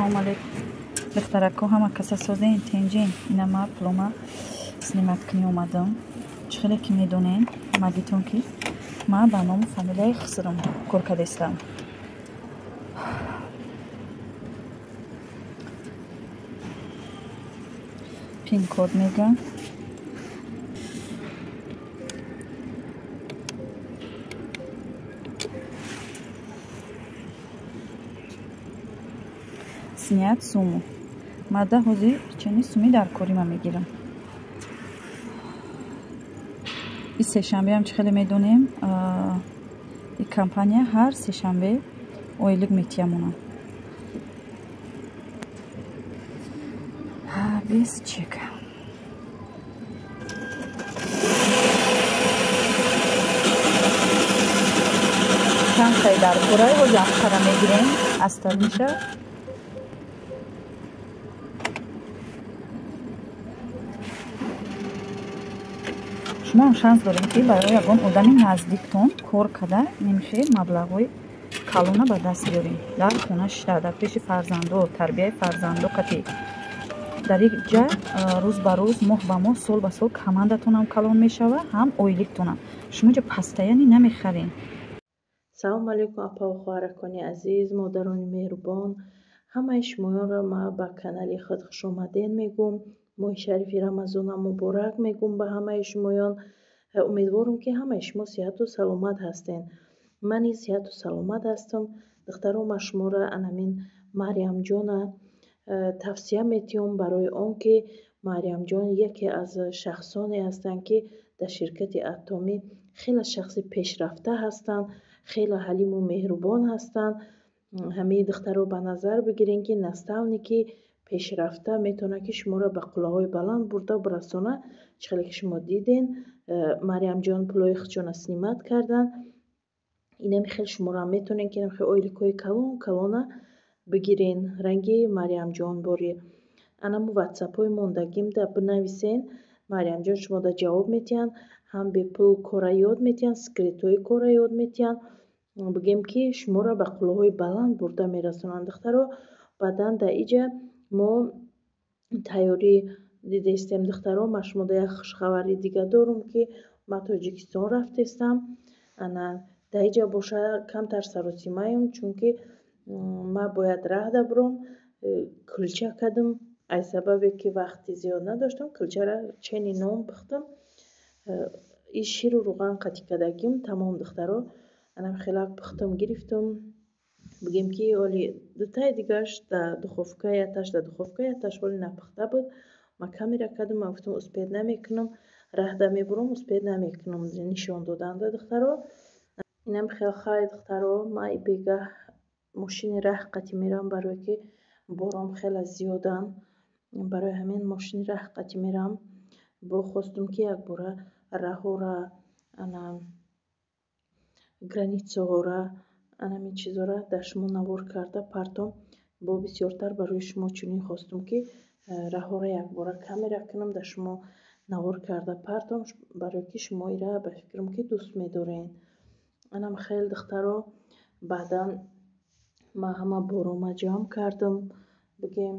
Салом алейкум. Бехтарако ҳама касасозаин тенҷин. Ина ма плома сниматкани омадам. Чхеле ки медонен мадитон ки ма ба номи фамилияи Хисрум кор кардестам. Пин код мегам. снят сумму. Мада ҳозир чени сумми дар кори ма мегирам. ин сешанбеам чӣ хеле медонем ин компания ҳар сешанбе ойлик метиямонам. без чека. чандтаи дар кораи ҳозир афтара мегирем асталиша. шумо шанс дорем ки барои ягон одами наздиктон кор карда немихоҳед маблағҳои калона ба даст биёрем дар хонашида, дар пеши фарзандо, тарбияи фарзандо қатъи дар ин ҷа рӯз ба рӯз, моҳ ба моҳ, сол ба сол командатонам калон мешава, ҳам ойликтонам. Шумо ҷа пастаяни намехарем. салом алейкум апаву хоҳаракони азиз, модарони меҳрубон, ҳамаи шумоёнро ман ба канали худ хушомадед мегӯм. моҳи шарифи рамазона муборак мегӯм ба ҳамаи шумоён. умедворам ки ҳамаи шумо сиҳату саломат ҳастен. ман низ сиҳату саломат ҳастам. духтарома шуморо анамин Марьямҷона тавсия метиём, барои он ки Марьямҷон яке аз шахсоне ҳастанд ки дар ширкати атомӣ хеле шахси пешрафта ҳастанд, хеле ҳалиму меҳрубон ҳастанд. ҳамин духтаро ба назар бигирен ки наставники пешрафта метавонад ки шуморо ба қуллаҳои баланд бурда бирасона. чӣ хеле ки шумо диден Марьямҷон пулои худшона снимат кардан. инами хел шуморо ҳам метавонен ки намихел ойликҳои калона бигирен ранги Марьямҷон бори анаму ватсапҳои мондагимда бинависен. Марьямҷон шумо да ҷавоб метиҳанд, ҳам бепул кора ёд метиҳанд, секретҳои кора ёд метиҳанд. бигем ки шуморо ба қуллаҳои баланд бурда мерасонанд. духтаро баъдан дар иҷа мо тайёрӣ дидестем. духтаро ма шумо да як хушхабари дига дорум ки ма тоҷикистон рафтестам. ана дар иҷа боша камтар саросимаем, чунки ма бояд раҳда биром. кулча кардам, аз сабабе ки вақти зиёд надоштам. кулчара чени нон пухтам. ин ширу рӯған қатӣ кардагим тамом. духтаро анам хелак пухтам гирифтам. бигем ки оли дутаи дигаш дар духовка яташ оли напухта буд. ма камера кардам, ма гуфтам успед намекунам, раҳда мебурам, успед намекунам нишон доданда. духтаро инам хелхай. духтаро ма бегаҳ мошини раҳ қатӣ мерам, барое ки борон хеле зиёдан. барои ҳамин мошини раҳ қатӣ мерам. бо хостум ки якбора раҳора ана границаҳора анамин чизора дар шумо навор карда партом бо бисёртар барои шумо чунин хостум ки раҳора якбора камера кунам, дар шумо навор карда партом, барое ки шумо ира ба фикрам ки дӯст медорен. анам хел духтаро баъдан ма ҳама борома ҷамъ кардам. бигем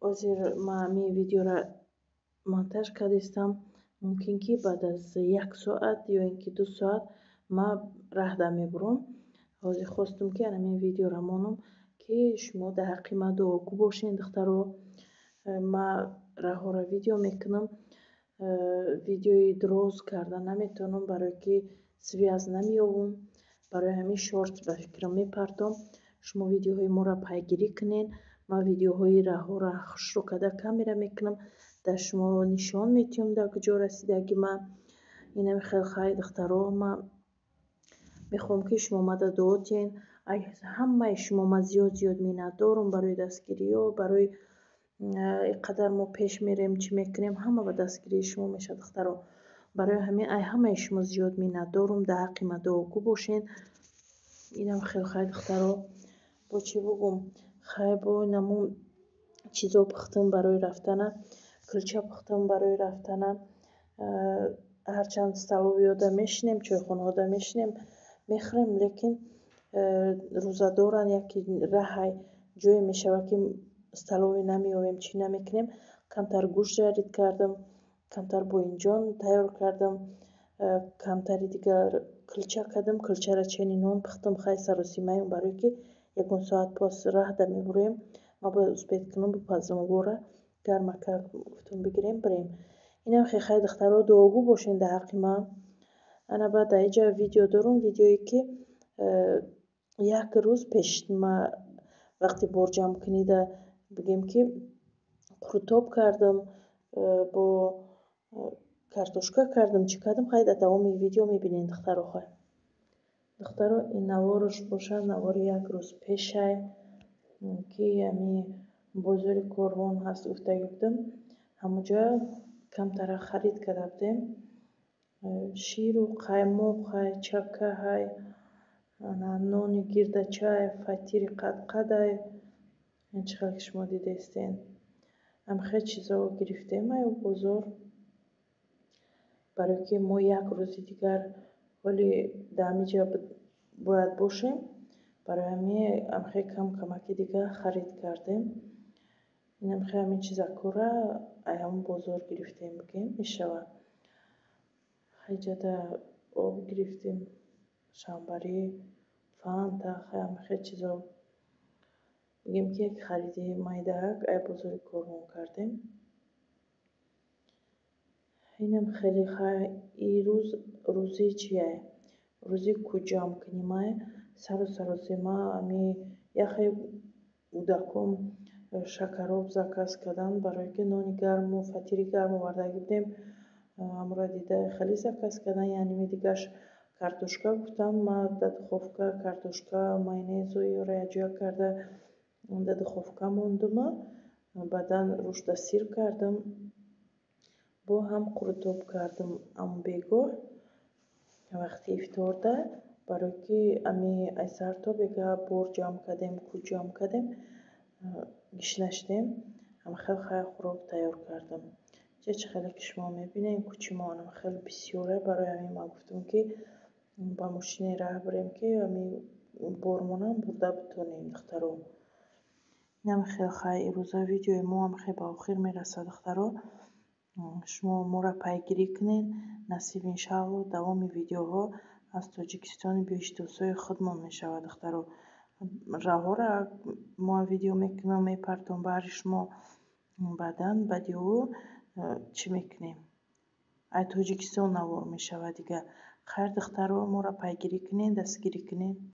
ҳозир ма ҳамин видеора монтаж кардестам. мумкин ки баъд аз 1 соат ё ин ки 2 соат ма раҳда мебурам. ҳозир хостум ки анамин видеора монам ки шумо дар ҳаққи ма дуогӯ бошен. духтаро ма раҳора видео мекунам. видеои дроз карда наметавонам, барое ки связ намеёбам. барои ҳамин шорт ба фикрам мепартом шумо видеоҳои моро пайгирӣ кунен. ман видеоҳои раҳора хушрӯ карда камера мекунам, дар шумо нишон метиҳам дар куҷо расидаги ма. инами хел хай духтаро ма мехоҳам ки шумо мада дуо диҳен. ҳамаи шумо ма зиёд миннат дорам барои дастгириҳо, барои ин қадар мо пеш мерем, чӣ мекунем, ҳама ба дастгирии шумо мешавад. духтаро барои ҳамин ҳамаи шумо зиёд миннат дорам. дар ҳаққи ма дуогӯ бошен. инам хел хай духтаро бо чӣ бугум. хай бо наму чизо пухтам барои рафтана, кулча пухтам барои рафтана. ҳарчанд столовиёда мешинем, чойхонаҳода мешинем, мехӯрем, лекин рӯзадоран яки раҳай ҷое мешавад ки столове намеовем, чӣ намекунем, камтар гӯшт ҷарид кардам, камтар боинҷон тайёр кардам, камтари дигар кулча кардам. Кулчаро чайни нон пухтам, хай саросимаем, барое ки ягон соат пас раҳда мебурем. Ма бояд успед кунам бипазам обора гармака гуфтам бигирем бирем. Инам хай духтаро дуогӯ бошен дар ҳаққи ман. Ана баъд дар инҷа видео дорам, видеое ки як рӯз пеш ма вақти борҷам кунида бигем ки қуртоб кардам, бо картошка кардам, чӣ кардам, хай дар давоми видео мебинем духтаро. Хай духтаро ин навораш бошад, навори як рӯз пешай ки ами бозори Корвон ҳаст, гуфтаги будам. Ҳамуҷа камтара харид карда будем. Ширу қаймоқ ҳай, чакка ҳай, нони гирдачай, фатири қадқадай, чӣ хел ки шумо дидаистен. Ҳамихел чизо гирифтем аю бозор, барое ки мо як рӯзи дигар ҳоли дар ҳамиҷа бояд бошем. Барои ҳамихел камаки дигар харид кардем. Инамихел ҳамин чиза кора ай ҳамон бозор гирифтем бигем мешавад. Ҳайҷада об гирифтем, шамбарӣ, фанта, ҳамихел чизо бигем ки як хариди майдаак ай бозори Корвон кардем. Инам хеле хай ин рӯз рӯзи чие? Рӯзи куҷам куним. Сару саросема ами яхе кӯдакон шакароб заказ кардан, барое ки нони гарму фатири гарм овардаги будем. Амра дида хеле заказ кардан, яъне дигаш картошка гуфтанд. Ма дар духовка картошка, майонезу ёро якҷоя карда дар духовка мондума, баъдан рушта сир кардам, бо ҳам қуртоб кардам ам бегоҳ вақти ифторда, барое ки ами ай сартобега борҷам кардем, куҷам кардем, гишна шудем. Ҳамихел хай хӯрок тайёр кардам. Ҷа чӣ хеле ки шумо мебинем кӯчи мо хеле бисёре, барои ҳамин ман гуфтам ки ба мошине раҳ бирем ки ами бормонам бурда битонем духтаро. Ҳамихел хай ирӯза видеои мо ҳамихел ба охир мерасад духтаро. Шумо моро пайгирӣ кунед. Насиб иншалло давоми видеоҳо аз Тоҷикистони Бештусои худмон мешавад духтаро. Раҳора мо видео мекунам, мепартом баҳри шумо, баъдан баъди ӯ чӣ мекунем? Ай Тоҷикистон навор мешавад дигар. Хайр духтаро, моро пайгирӣ кунед, дастгирӣ кунед.